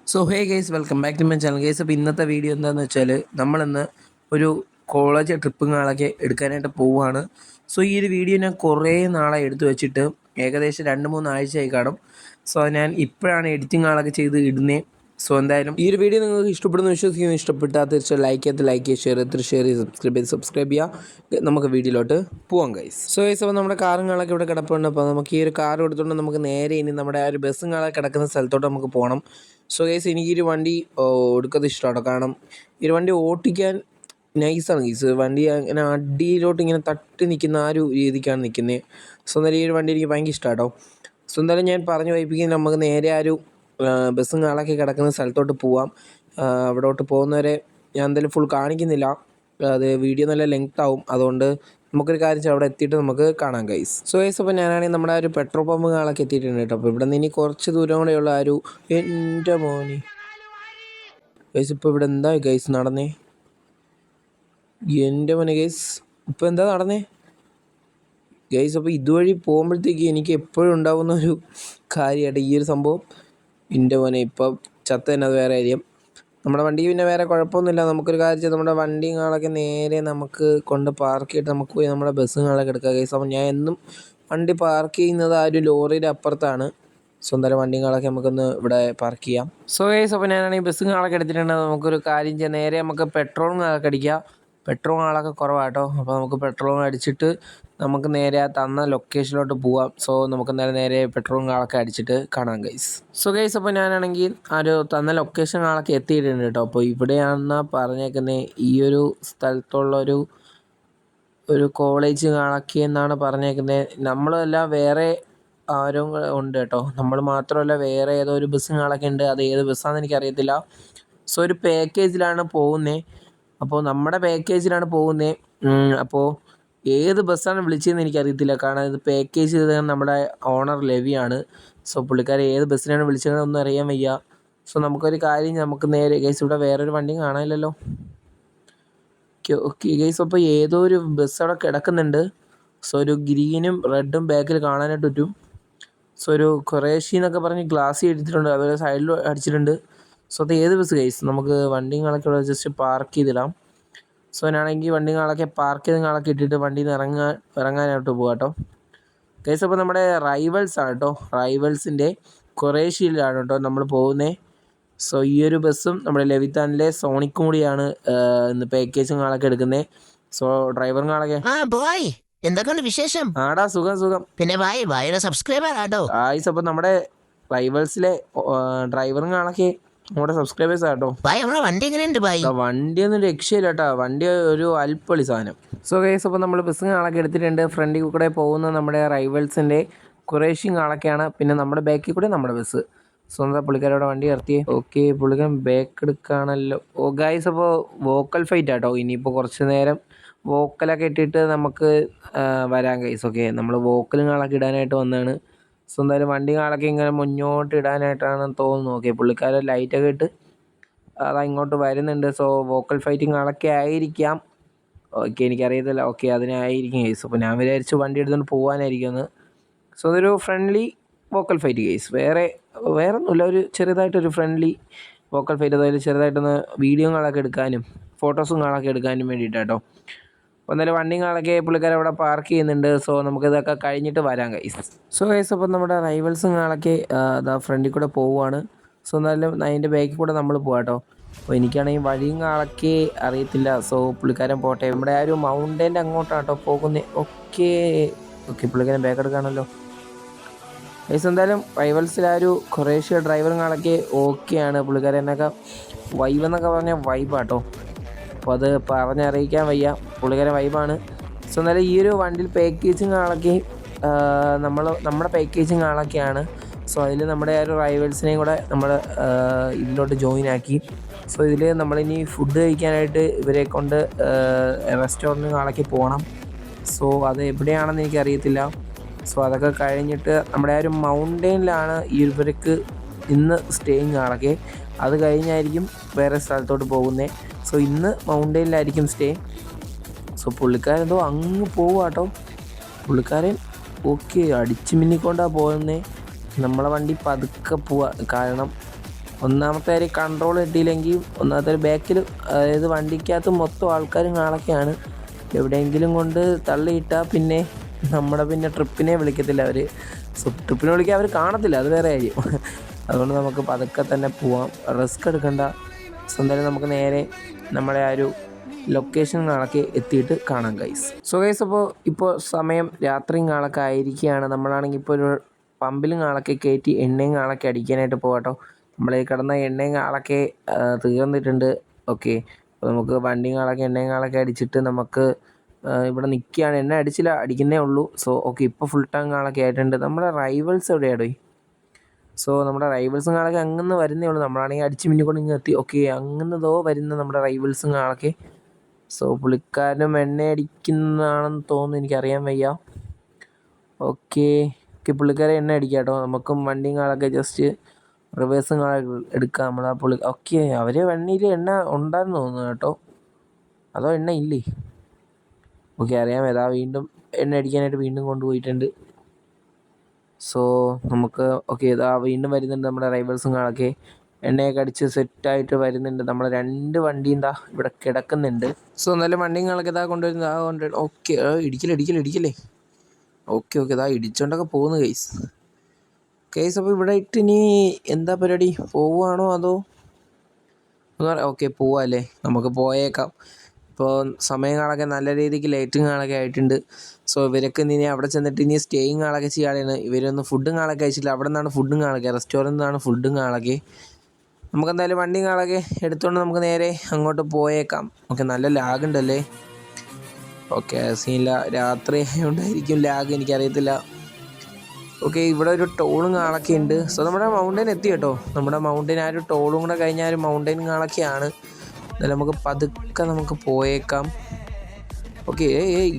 So hey guys welcome back to my channel guys. അപ്പോൾ ഇന്നത്തെ video എന്താണെന്ന് വെച്ചാൽ നമ്മളിന്ന് ഒരു കോളേജ് ട്രിപ്പുകളൊക്കെ എടുക്കാനായിട്ട് പോവുകയാണ്. സോ ഈ ഒരു വീഡിയോ ഞാൻ കുറേ നാളെ എടുത്തു വെച്ചിട്ട് ഏകദേശം 2-3 ആഴ്ചയായി കാണും. സോ ഞാൻ ഇപ്പോഴാണ് എഡിറ്റിങ്ങുകളൊക്കെ ചെയ്ത് ഇടുന്നത്. സോ എന്തായാലും ഈ ഒരു വീഡിയോ നിങ്ങൾക്ക് ഇഷ്ടപ്പെടുന്നു വിശ്വസിക്കുന്നു. ഇഷ്ടപ്പെട്ടാൽ തീർച്ചയായും ലൈക്ക് ചെയ്യുക, ഷെയർ ചെയ്യുക, സബ്സ്ക്രൈബ് ചെയ്യുക. നമുക്ക് വീഡിയോയിലോട്ട് പോവാം ഗൈസ്. സോ ഗൈസ്, അപ്പോൾ നമ്മുടെ കാറുകളൊക്കെ ഇവിടെ കിടപ്പുണ്ട്. അപ്പോൾ നമുക്ക് ഈ ഒരു കാർ എടുത്തുകൊണ്ട് നമുക്ക് നേരെ ഇനി നമ്മുടെ ആ ഒരു ബസ്സുകളൊക്കെ കിടക്കുന്ന സ്ഥലത്തോട്ട് നമുക്ക് പോകണം. സോ ഗൈസ്, എനിക്കൊരു വണ്ടി ഒടുക്കത്തെ ഇഷ്ടമാണ്. കാരണം ഈ ഒരു വണ്ടി ഓട്ടിക്കാൻ നൈസാണ് ഗൈസ്. വണ്ടി അങ്ങനെ അടിയിലോട്ട് ഇങ്ങനെ തട്ടി നിൽക്കുന്ന ആ ഒരു രീതിക്കാണ് നിൽക്കുന്നത്. സോ എന്തായാലും ഈ ഒരു വണ്ടി എനിക്ക് ഭയങ്കര ഇഷ്ടമാണ് കേട്ടോ. സോ എന്തായാലും ഞാൻ പറഞ്ഞു വയ്പ്പിക്കുന്നത് നമുക്ക് നേരെ ആ ഒരു ബസ്സും കാളൊക്കെ കിടക്കുന്ന സ്ഥലത്തോട്ട് പോവാം. അവിടോട്ട് പോകുന്നവരെ ഞാൻ എന്തായാലും ഫുൾ കാണിക്കുന്നില്ല, അത് വീഡിയോ നല്ല ലെങ്ത് ആവും. അതുകൊണ്ട് നമുക്കൊരു കാര്യം ചെയ്യാം, അവിടെ എത്തിയിട്ട് നമുക്ക് കാണാം ഗൈസ്. സോ ഗൈസ്, അപ്പോൾ ഞാനാണെങ്കിൽ നമ്മുടെ ആ ഒരു പെട്രോൾ പമ്പുകളൊക്കെ എത്തിയിട്ടുണ്ട് കേട്ടോ. അപ്പോൾ ഇവിടെ നിന്ന് ഇനി കുറച്ച് ദൂരം കൂടെയുള്ള ആ ഒരു എൻ്റെ മോനി ഗൈസ്. ഇപ്പോൾ ഇവിടെ എന്താ ഗൈസ് നടന്നേ? എൻ്റെ മോനെ ഗൈസ്, ഇപ്പോൾ എന്താ നടന്നേ ഗൈസ്? അപ്പോൾ ഇതുവഴി പോകുമ്പോഴത്തേക്ക് എനിക്ക് എപ്പോഴും ഉണ്ടാകുന്ന ഒരു കാര്യമായിട്ട് ഈ ഒരു സംഭവം. എൻ്റെ മോനെ ഇപ്പം ചത്ത തന്നെ, അത് വേറെ കാര്യം. നമ്മുടെ വണ്ടി പിന്നെ വേറെ കുഴപ്പമൊന്നുമില്ല. നമുക്കൊരു കാര്യം ചെയ്യാം, നമ്മുടെ വണ്ടികളൊക്കെ നേരെ നമുക്ക് കൊണ്ട് പാർക്ക് ചെയ്തിട്ട് നമുക്ക് പോയി നമ്മുടെ ബസ്സുകളൊക്കെ എടുക്കുക ഗൈസ്. അപ്പോൾ ഞാൻ എന്നും വണ്ടി പാർക്ക് ചെയ്യുന്നത് ആ ഒരു ലോറിയുടെ അപ്പുറത്താണ്. സ്വന്തം വണ്ടികളൊക്കെ നമുക്കൊന്ന് ഇവിടെ പാർക്ക് ചെയ്യാം. സോ ഗൈസ്, അപ്പോൾ ഞാനാണെങ്കിൽ ബസ്സുകളൊക്കെ എടുത്തിട്ടുണ്ട്. നമുക്കൊരു കാര്യം ചെയ്യാം, നേരെ നമുക്ക് പെട്രോളൊക്കെ അടിക്കാം. പെട്രോളൊക്കെ കുറവാട്ടോ. അപ്പോൾ നമുക്ക് പെട്രോൾ അടിച്ചിട്ട് നമുക്ക് നേരെ ആ തന്ന ലൊക്കേഷനിലോട്ട് പോവാം. സോ നമുക്ക് നേരെ പെട്രോളൊക്കെ അടിച്ചിട്ട് കാണാം ഗൈസ്. സോ ഗൈസ്, അപ്പോൾ ഞാനാണെങ്കിൽ ആ ഒരു തന്ന ലൊക്കേഷനുകളൊക്കെ എത്തിയിട്ടുണ്ട് കേട്ടോ. അപ്പോൾ ഇവിടെയാണെന്നാ പറഞ്ഞേക്കുന്നത്, ഈ ഒരു സ്ഥലത്തുള്ളൊരു കോളേജുകളൊക്കെ എന്നാണ് പറഞ്ഞേക്കുന്നത്. നമ്മളെല്ലാം വേറെ ആരും ഉണ്ട് കേട്ടോ. നമ്മൾ മാത്രമല്ല, വേറെ ഏതോ ഒരു ബസ്സുകളൊക്കെ ഉണ്ട്. അത് ഏത് ബസ്സാണെന്ന് എനിക്കറിയത്തില്ല. സോ ഒരു പാക്കേജിലാണ് പോകുന്നത്. അപ്പോൾ നമ്മുടെ പാക്കേജിലാണ് പോകുന്നത്. അപ്പോൾ ഏത് ബസ്സാണ് വിളിച്ചതെന്ന് എനിക്കറിയത്തില്ല. കാരണം ഇത് പാക്കേജ് ചെയ്ത് നമ്മുടെ ഓണർ ലവിയാണ്. സോ പുള്ളിക്കാരെ ഏത് ബസ്സിനാണ് വിളിച്ചതെന്നൊന്നും അറിയാൻ വയ്യ. സോ നമുക്കൊരു കാര്യം, നമുക്ക് നേരെ ഗൈസ്, ഇവിടെ വേറൊരു വണ്ടിയും കാണാനില്ലല്ലോ. ഓക്കെ ഗൈസ്, അപ്പോൾ ഏതോ ഒരു ബസ് അവിടെ കിടക്കുന്നുണ്ട്. സോ ഒരു ഗ്രീനും റെഡും ബാക്കിൽ കാണാനായിട്ട് പറ്റും. സോ ഒരു ഖുറേഷി എന്നൊക്കെ പറഞ്ഞ് ഗ്ലാസ് എടുത്തിട്ടുണ്ട്, അതുപോലെ സൈഡിൽ അടിച്ചിട്ടുണ്ട്. സോ അത് ഏത് ബസ് ഗൈസ്? നമുക്ക് വണ്ടികളൊക്കെ ഇവിടെ ജസ്റ്റ് പാർക്ക് ചെയ്തിടാം. സോ ഞാനാണെങ്കിൽ വണ്ടികളൊക്കെ പാർക്ക് ചെയ്തങ്ങളൊക്കെ ഇട്ടിട്ട് വണ്ടിയിൽ നിന്ന് ഇറങ്ങാനായിട്ട് പോകാം കേട്ടോ ഗൈസ്. അപ്പോൾ നമ്മുടെ റൈവൽസാണ് കേട്ടോ. റൈവൽസിൻ്റെ ഖുറേഷിയിലാണ് കേട്ടോ നമ്മൾ പോകുന്നത്. സോ ഈ ഒരു ബസ്സും നമ്മുടെ ലെവിത്താനിലെ സോണിക്കും കൂടിയാണ് ഇന്ന് പാക്കേജുകളൊക്കെ എടുക്കുന്നത്. സോ ഡ്രൈവറുകളൊക്കെ എന്തൊക്കെയുണ്ട് വിശേഷം? ആടാ, സുഖം. പിന്നെ ഭായിയുടെ സബ്സ്ക്രൈബർ ആട്ടോ. ആയിസ്, അപ്പോൾ നമ്മുടെ റൈവൽസിലെ ഡ്രൈവറുകളൊക്കെ നമ്മുടെ സബ്സ്ക്രൈബേഴ്സ് ആട്ടോ. നമ്മുടെ വണ്ടി എങ്ങനെയുണ്ട്? വണ്ടി ഒന്നും രക്ഷയില്ല കേട്ടോ. വണ്ടി ഒരു അൽപ്പൊളി സാധനം. സോ ഗൈസ്, അപ്പോൾ നമ്മൾ ബസ്സുകളൊക്കെ എടുത്തിട്ടുണ്ട്. ഫ്രണ്ടിൽ കൂടെ പോകുന്ന നമ്മുടെ റൈവൽസിൻ്റെ ഖുറേഷികളൊക്കെയാണ്. പിന്നെ നമ്മുടെ ബാക്കിൽ കൂടെ നമ്മുടെ ബസ്. സ്വന്തം പുള്ളിക്കാരോടെ വണ്ടി നിർത്തിയേ. ഓക്കെ, പുള്ളിക്കാരൻ ബാക്ക് എടുക്കുകയാണല്ലോ. ഓ ഗൈസ്, അപ്പോൾ വോക്കൽ ഫൈറ്റ് ആട്ടോ. ഇനിയിപ്പോൾ കുറച്ച് നേരം വോക്കലൊക്കെ ഇട്ടിട്ട് നമുക്ക് വരാം ഗൈസ്. ഓക്കെ, നമ്മൾ വോക്കലുകളൊക്കെ ഇടാനായിട്ട് വന്നതാണ്. സോ എന്തായാലും വണ്ടികളൊക്കെ ഇങ്ങനെ മുന്നോട്ട് ഇടാനായിട്ടാണ് തോന്നുന്നു. ഓക്കെ, പുള്ളിക്കാരൻ ലൈറ്റൊക്കെ ഇട്ട് അതാ ഇങ്ങോട്ട് വരുന്നുണ്ട്. സോ വോക്കൽ ഫൈറ്റിങ്ങളൊക്കെ ആയിരിക്കാം. ഓക്കെ, എനിക്കറിയത്തില്ല. ഓക്കെ, അതിനായിരിക്കും ഗൈസ്. അപ്പോൾ ഞാൻ വിചാരിച്ചു വണ്ടി എടുത്തുകൊണ്ട് പോകാനായിരിക്കുമെന്ന്. സോ അതൊരു ഫ്രണ്ട്ലി വോക്കൽ ഫൈറ്റ് ഗൈസ്. വേറെ ഒന്നുമില്ല, ഒരു ചെറുതായിട്ടൊരു ഫ്രണ്ട്ലി വോക്കൽ ഫൈറ്റ്. അതായത് ചെറുതായിട്ടൊന്ന് വീഡിയോകളൊക്കെ എടുക്കാനും ഫോട്ടോസുകളൊക്കെ എടുക്കാനും വേണ്ടിയിട്ടാട്ടോ. അപ്പോൾ എന്തായാലും വണ്ടികളൊക്കെ പുള്ളിക്കാരെ അവിടെ പാർക്ക് ചെയ്യുന്നുണ്ട്. സോ നമുക്കിതൊക്കെ കഴിഞ്ഞിട്ട് വരാം ഗൈസ്. സോ ഗൈസ്, അപ്പോൾ നമ്മുടെ റൈവൽസുകളൊക്കെ അതാ ഫ്രണ്ടിൽ കൂടെ പോവുകയാണ്. സോ എന്തായാലും അതിൻ്റെ ബാക്കിൽ കൂടെ നമ്മൾ പോകാം കേട്ടോ. അപ്പോൾ എനിക്കാണെങ്കിൽ വഴികളൊക്കെ അറിയത്തില്ല. സോ പുള്ളിക്കാരൻ പോട്ടെ. നമ്മുടെ ആ ഒരു മൗണ്ടൻ്റെ അങ്ങോട്ടാണ് കേട്ടോ പോകുന്നത്. ഓക്കെ, പുള്ളിക്കാരൻ ബാക്ക് എടുക്കുകയാണല്ലോ ഗൈസ്. എന്തായാലും റൈവൽസിൽ ആ ഒരു ഖുറേഷ്യ ഡ്രൈവറുകളൊക്കെ ഓക്കെയാണ്. പുള്ളിക്കാരനൊക്കെ വൈബ് എന്നൊക്കെ പറഞ്ഞാൽ വൈബാട്ടോ. അപ്പോൾ അത് പറഞ്ഞറിയിക്കാൻ വയ്യ, പുള്ളിക്കാരൻ വൈബാണ്. സോ എന്നാലും ഈ ഒരു വണ്ടിയിൽ പാക്കേജിങ്ങളൊക്കെ നമ്മുടെ പാക്കേജിങ്ങളൊക്കെയാണ്. സോ അതിൽ നമ്മുടെ ആ ഒരു റൈവൽസിനെയും കൂടെ നമ്മൾ ഇതിലോട്ട് ജോയിൻ ആക്കി. സോ ഇതിൽ നമ്മളിനി ഫുഡ് കഴിക്കാനായിട്ട് ഇവരെ കൊണ്ട് റെസ്റ്റോറൻറ്റുകളൊക്കെ പോകണം. സോ അത് എവിടെയാണെന്ന് എനിക്കറിയത്തില്ല. സോ അതൊക്കെ കഴിഞ്ഞിട്ട് നമ്മുടെ ആ ഒരു മൗണ്ടെയിനിലാണ് ഇവർക്ക് ഇന്ന് സ്റ്റേയിങ്ങാളൊക്കെ. അത് കഴിഞ്ഞായിരിക്കും വേറെ സ്ഥലത്തോട്ട് പോകുന്നത്. സോ ഇന്ന് മൗണ്ടെയിനിലായിരിക്കും സ്റ്റേ. സോ പുള്ളിക്കാരൻ എന്തോ അങ്ങ് പോവാട്ടോ. പുള്ളിക്കാരൻ ഓക്കെ അടിച്ചു മിന്നിക്കൊണ്ടാണ് പോകുന്നത്. നമ്മളെ വണ്ടി പതുക്കെ പോവാ. കാരണം ഒന്നാമത്തെ കാര്യം കൺട്രോൾ കിട്ടിയില്ലെങ്കിൽ ഒന്നാമത്തെ ഒരു ബാക്കിൽ അതായത് വണ്ടിക്കകത്ത് മൊത്തം ആൾക്കാരും കാളൊക്കെയാണ്. എവിടെയെങ്കിലും കൊണ്ട് തള്ളിയിട്ടാൽ പിന്നെ നമ്മുടെ ട്രിപ്പിനെ വിളിക്കത്തില്ല അവർ. ട്രിപ്പിനെ വിളിക്കാൻ അവർ കാണത്തില്ല, അത് വേറെ കാര്യം. അതുകൊണ്ട് നമുക്ക് പതുക്കെ തന്നെ പോവാം, റിസ്ക് എടുക്കണ്ട. എന്തായാലും നമുക്ക് നേരെ നമ്മുടെ ആ ഒരു ലൊക്കേഷൻ കാണൊക്കെ എത്തിയിട്ട് കാണാം ഗൈസ്. സോ ഗൈസ് ഇപ്പോൾ സമയം രാത്രിയും കാണൊക്കെ ആയിരിക്കുകയാണ്. നമ്മളാണെങ്കിൽ ഇപ്പോൾ ഒരു പമ്പിലും കാണൊക്കെ കയറ്റി എണ്ണയും കാണൊക്കെ അടിക്കാനായിട്ട് പോകാട്ടോ. നമ്മൾ ഈ കിടന്ന എണ്ണയും കാണൊക്കെ തീർന്നിട്ടുണ്ട്. ഓക്കെ, അപ്പോൾ നമുക്ക് വണ്ടിയും കാണൊക്കെ എണ്ണയും കാണൊക്കെ അടിച്ചിട്ട് നമുക്ക് ഇവിടെ നിൽക്കുകയാണ്. എണ്ണ അടിച്ചില്ല, അടിക്കുന്നേ ഉള്ളൂ. സോ ഓക്കെ, ഇപ്പോൾ ഫുൾ ടാങ്ക് കാണൊക്കെ ആയിട്ടുണ്ട്. നമ്മുടെ റൈവൽസ് എവിടെയാടോ? സോ നമ്മുടെ റൈവൽസും കാണൊക്കെ അങ്ങനെ വരുന്നേ ഉള്ളൂ. നമ്മളാണെങ്കിൽ അടിച്ച് മിന്നിക്കൊണ്ട് ഇങ്ങനെ എത്തി. ഓക്കെ, അങ്ങനതോ വരുന്ന നമ്മുടെ റൈവൽസും കാണൊക്കെ. സോ പുള്ളിക്കാരനും എണ്ണ അടിക്കുന്നതാണെന്ന് തോന്നുന്നു, എനിക്കറിയാൻ വയ്യ. ഓക്കെ പുള്ളിക്കാരെ എണ്ണ അടിക്കാം കേട്ടോ. നമുക്കും വണ്ടിയും കാണൊക്കെ ജസ്റ്റ് റിവേഴ്സും കാണൊക്കെ എടുക്കാം. നമ്മളാ ഓക്കെ, അവർ വണ്ടിയിൽ എണ്ണ ഉണ്ടായിരുന്നു തോന്നുന്നു കേട്ടോ, അതോ എണ്ണ ഇല്ലേ? ഓക്കെ, അറിയാം. ഏതാ വീണ്ടും എണ്ണ അടിക്കാനായിട്ട് വീണ്ടും കൊണ്ടുപോയിട്ടുണ്ട്. സോ നമുക്ക് ഓക്കെ, ഇതാ വീണ്ടും വരുന്നുണ്ട് നമ്മുടെ റൈവൽസും കാണൊക്കെ. എണ്ണയൊക്കെ അടിച്ച് സെറ്റായിട്ട് വരുന്നുണ്ട്. നമ്മൾ 2 വണ്ടിയും ഇവിടെ കിടക്കുന്നുണ്ട്. സോ എന്നാലും വണ്ടിയും കാണൊക്കെ കൊണ്ടുവരുന്നത് ഓക്കെ. ഇടിക്കല്ലേ. ഓക്കെ ഇതാ ഇടിച്ചോണ്ടൊക്കെ പോകുന്നു കേസ്. അപ്പോൾ ഇവിടെ ഇട്ട് ഇനി എന്താ പരിപാടി, പോവുകയാണോ അതോ ഓക്കെ പോവാം അല്ലേ? നമുക്ക് പോയേക്കാം. ഇപ്പോൾ സമയം കാണൊക്കെ നല്ല രീതിക്ക് ലൈറ്റും കാണൊക്കെ ആയിട്ടുണ്ട്. സോ ഇവരൊക്കെ ഇനി അവിടെ ചെന്നിട്ട് ഇനി സ്റ്റേയും കാണൊക്കെ ചെയ്യാനാണ്. ഇവരൊന്നും ഫുഡും കാണൊക്കെ അയച്ചില്ല. അവിടെ നിന്നാണ് ഫുഡും കാണൊക്കെ, റെസ്റ്റോറൻറ്റിൽ നിന്നാണ് ഫുഡും കാണൊക്കെ. നമുക്കെന്തായാലും വണ്ടിയും കാണൊക്കെ എടുത്തുകൊണ്ട് നമുക്ക് നേരെ അങ്ങോട്ട് പോയേക്കാം. ഓക്കെ, നല്ല ലാഗ് ഉണ്ടല്ലേ? ഓക്കെ, സീനില്ല, രാത്രി ആയതുകൊണ്ടായിരിക്കും ലാഗ്, എനിക്കറിയത്തില്ല. ഓക്കെ, ഇവിടെ ഒരു ടോളും കാണൊക്കെ ഉണ്ട്. സോ നമ്മുടെ മൗണ്ടൻ എത്തി കേട്ടോ. നമ്മുടെ മൗണ്ടൻ ആ ഒരു ടോളും കൂടെ കഴിഞ്ഞാൽ ഒരു മൗണ്ടൻ കാണൊക്കെയാണ്. എന്നാലും നമുക്ക് പതുക്കെ നമുക്ക് പോയേക്കാം. ഓക്കെ,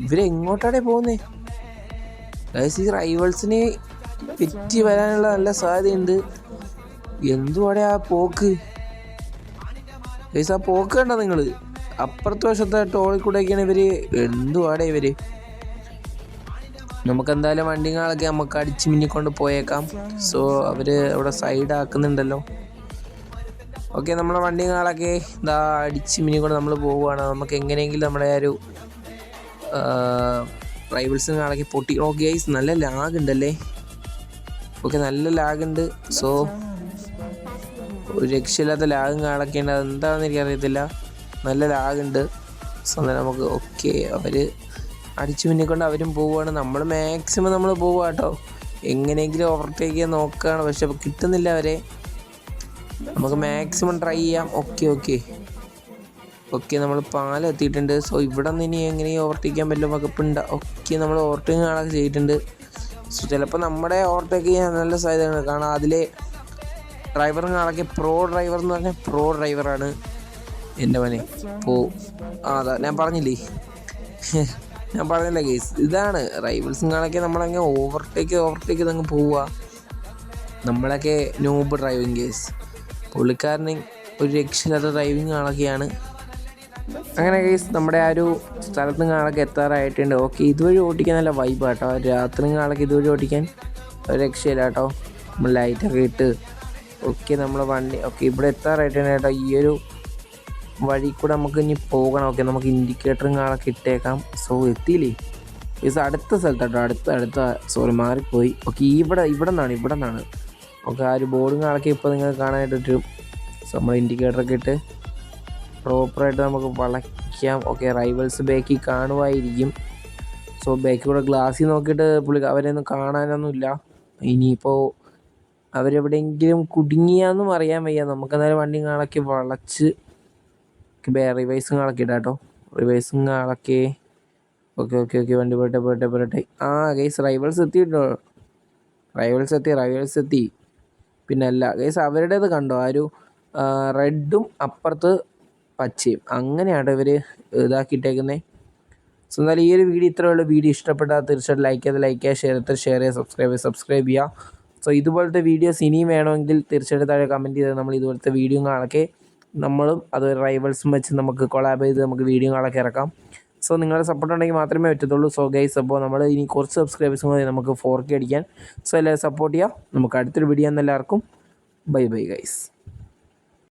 ഇവരെങ്ങോട്ടാണ് പോകുന്നേ? ഈ റൈവൽസിനെ പെറ്റി വരാനുള്ള നല്ല സാധ്യതയുണ്ട്. എന്തുവാടെ ആ പോക്ക്? ആ പോക്ക് കണ്ടോ നിങ്ങൾ? അപ്പുറത്തെ വശത്തെ ടോളിൽ കൂടെയൊക്കെയാണ് ഇവർ. എന്തുവാടെ ഇവർ? നമുക്കെന്തായാലും വണ്ടികളൊക്കെ നമുക്ക് അടിച്ച് മിന്നിക്കൊണ്ട് പോയേക്കാം. സോ അവർ അവിടെ സൈഡ് ആക്കുന്നുണ്ടല്ലോ. ഓക്കെ, നമ്മളെ വണ്ടികളൊക്കെ ഇതാ അടിച്ച് മിന്നിക്കൊണ്ട് നമ്മൾ പോവുകയാണ്. നമുക്ക് എങ്ങനെയെങ്കിലും നമ്മുടെ ആ ഒരു റൈവൽസിനാളൊക്കെ പൊട്ടി. ഓക്കെ ഗൈസ്, നല്ല ലാഗ് ഉണ്ടല്ലേ? ഓക്കെ, നല്ല ലാഗ് ഉണ്ട്. സോ ഒരു രക്ഷയില്ലാത്ത ലാഗും കാണൊക്കെ ഉണ്ട്. അതെന്താണെന്ന് എനിക്കറിയത്തില്ല, നല്ല ലാഗുണ്ട്. സോ അന്നേരം നമുക്ക് ഓക്കെ, അവർ അടിച്ചു മിന്നിക്കൊണ്ട് അവരും പോവുകയാണ്. നമ്മൾ മാക്സിമം നമ്മൾ പോവുക കേട്ടോ. എങ്ങനെയെങ്കിലും ഓവർടേക്ക് ചെയ്യാൻ നോക്കുകയാണ്, പക്ഷെ കിട്ടുന്നില്ല അവരെ. നമുക്ക് മാക്സിമം ട്രൈ ചെയ്യാം. ഓക്കെ നമ്മൾ പാലം എത്തിയിട്ടുണ്ട്. സോ ഇവിടെ നിന്ന് ഇനി എങ്ങനെയും ഓവർടേക്ക് ചെയ്യാൻ പറ്റും വകുപ്പുണ്ട്. ഓക്കെ, നമ്മൾ ഓവർടേക്ക് കാണൊക്കെ ചെയ്തിട്ടുണ്ട്. സോ ചിലപ്പോൾ നമ്മുടെ ഓവർടേക്ക് ചെയ്യാൻ നല്ല സാധ്യതയാണ്. കാരണം അതിലെ ഡ്രൈവറും കാണൊക്കെ പ്രോ ഡ്രൈവർ എന്ന് പറഞ്ഞാൽ പ്രോ ഡ്രൈവറാണ് എൻ്റെ മോനെ. അതാ ഞാൻ പറഞ്ഞില്ലേ കേസ്. ഇതാണ് റൈവൽസും കാണൊക്കെ നമ്മളങ്ങ് ഓവർടേക്ക് ചെയ്തങ്ങ് പോവുക. നമ്മളൊക്കെ noob ഡ്രൈവിങ് കേസ്. പുള്ളിക്കാരന് ഒരു രക്ഷയില്ലാത്ത ഡ്രൈവിങ് കാണൊക്കെയാണ്. അങ്ങനെ കേസ് നമ്മുടെ ആ ഒരു സ്ഥലത്തും കാണൊക്കെ എത്താറായിട്ടുണ്ട്. ഓക്കെ, ഇതുവഴി ഓടിക്കാൻ നല്ല വൈബ് കേട്ടോ. രാത്രി കാണൊക്കെ ഇതുവഴി ഓടിക്കാൻ ഒരു രക്ഷയില്ല കേട്ടോ. നമ്മൾ ലൈറ്റൊക്കെ ഇട്ട് ഓക്കെ നമ്മളെ വണ്ടി ഓക്കെ ഇവിടെ എത്താറായിട്ടുണ്ട് കേട്ടോ. ഈ ഒരു വഴി കൂടെ നമുക്ക് ഇനി പോകണം. ഓക്കെ, നമുക്ക് ഇൻഡിക്കേറ്ററും കാണൊക്കെ ഇട്ടേക്കാം. സോ എത്തിയില്ലേ കേസ്? അടുത്ത സ്ഥലത്താട്ടോ, അടുത്ത സോറി മാറിപ്പോയി. ഓക്കെ, ഇവിടെ നിന്നാണ്. ഓക്കെ, ആ ഒരു ബോർഡും കാണൊക്കെ ഇപ്പോൾ നിങ്ങൾക്ക് കാണാനായിട്ട് പറ്റും. സോ നമ്മൾ ഇൻഡിക്കേറ്ററൊക്കെ ഇട്ട് പ്രോപ്പറായിട്ട് നമുക്ക് വളയ്ക്കാം. ഓക്കെ, റൈവൽസ് ബാക്കിൽ കാണുമായിരിക്കും. സോ ബാക്കിൽ കൂടെ ഗ്ലാസ്സിൽ നോക്കിയിട്ട് അവരെയൊന്നും കാണാനൊന്നുമില്ല. ഇനിയിപ്പോൾ അവരെവിടെയെങ്കിലും കുടുങ്ങിയാന്നും അറിയാൻ വയ്യ. നമുക്കെന്തായാലും വണ്ടി കാണൊക്കെ വളച്ച് റിവേഴ്സും കാണൊക്കെ ഇടാം കേട്ടോ. റിവേഴ്സും കാണൊക്കെ ഓക്കെ വണ്ടി പോട്ടെ. Guys rivals എത്തിയിട്ടോ. റൈവൽസ് എത്തി. പിന്നെ അല്ല ഗൈസ്, അവരുടേത് കണ്ടോ? ആ ഒരു റെഡും അപ്പുറത്ത് പച്ചയും, അങ്ങനെയാണ് ഇവർ ഇതാക്കിയിട്ടേക്കുന്നത്. സോ എന്നാലും ഈ ഒരു വീഡിയോ ഇത്രയുള്ള വീഡിയോ ഇഷ്ടപ്പെട്ടാൽ തീർച്ചയായിട്ടും ലൈക്ക് ചെയ്യുക, ഷെയർ ചെയ്യുക, സബ്സ്ക്രൈബ് ചെയ്യുക. സോ ഇതുപോലത്തെ വീഡിയോസ് ഇനിയും വേണമെങ്കിൽ തീർച്ചയായിട്ടും താഴെ കമൻറ്റ് ചെയ്താൽ നമ്മൾ ഇതുപോലത്തെ വീഡിയോ കാണൊക്കെ നമ്മളും അത് റൈവൽസും വെച്ച് നമുക്ക് കൊളാബ് ചെയ്ത് നമുക്ക് വീഡിയോ കാണൊക്കെ ഇറക്കാം. സോ നിങ്ങളുടെ സപ്പോർട്ട് ഉണ്ടെങ്കിൽ മാത്രമേ പറ്റത്തുള്ളൂ. സോ ഗൈസ്, അപ്പോൾ നമ്മൾ ഇനി കുറച്ച് സബ്സ്ക്രൈബേഴ്സ് മതി നമുക്ക് 4K അടിക്കാൻ. സോ എല്ലാവരും സപ്പോർട്ട് ചെയ്യാം. നമുക്ക് അടുത്തൊരു വീഡിയോ എല്ലാവർക്കും ബൈ ഗൈസ്.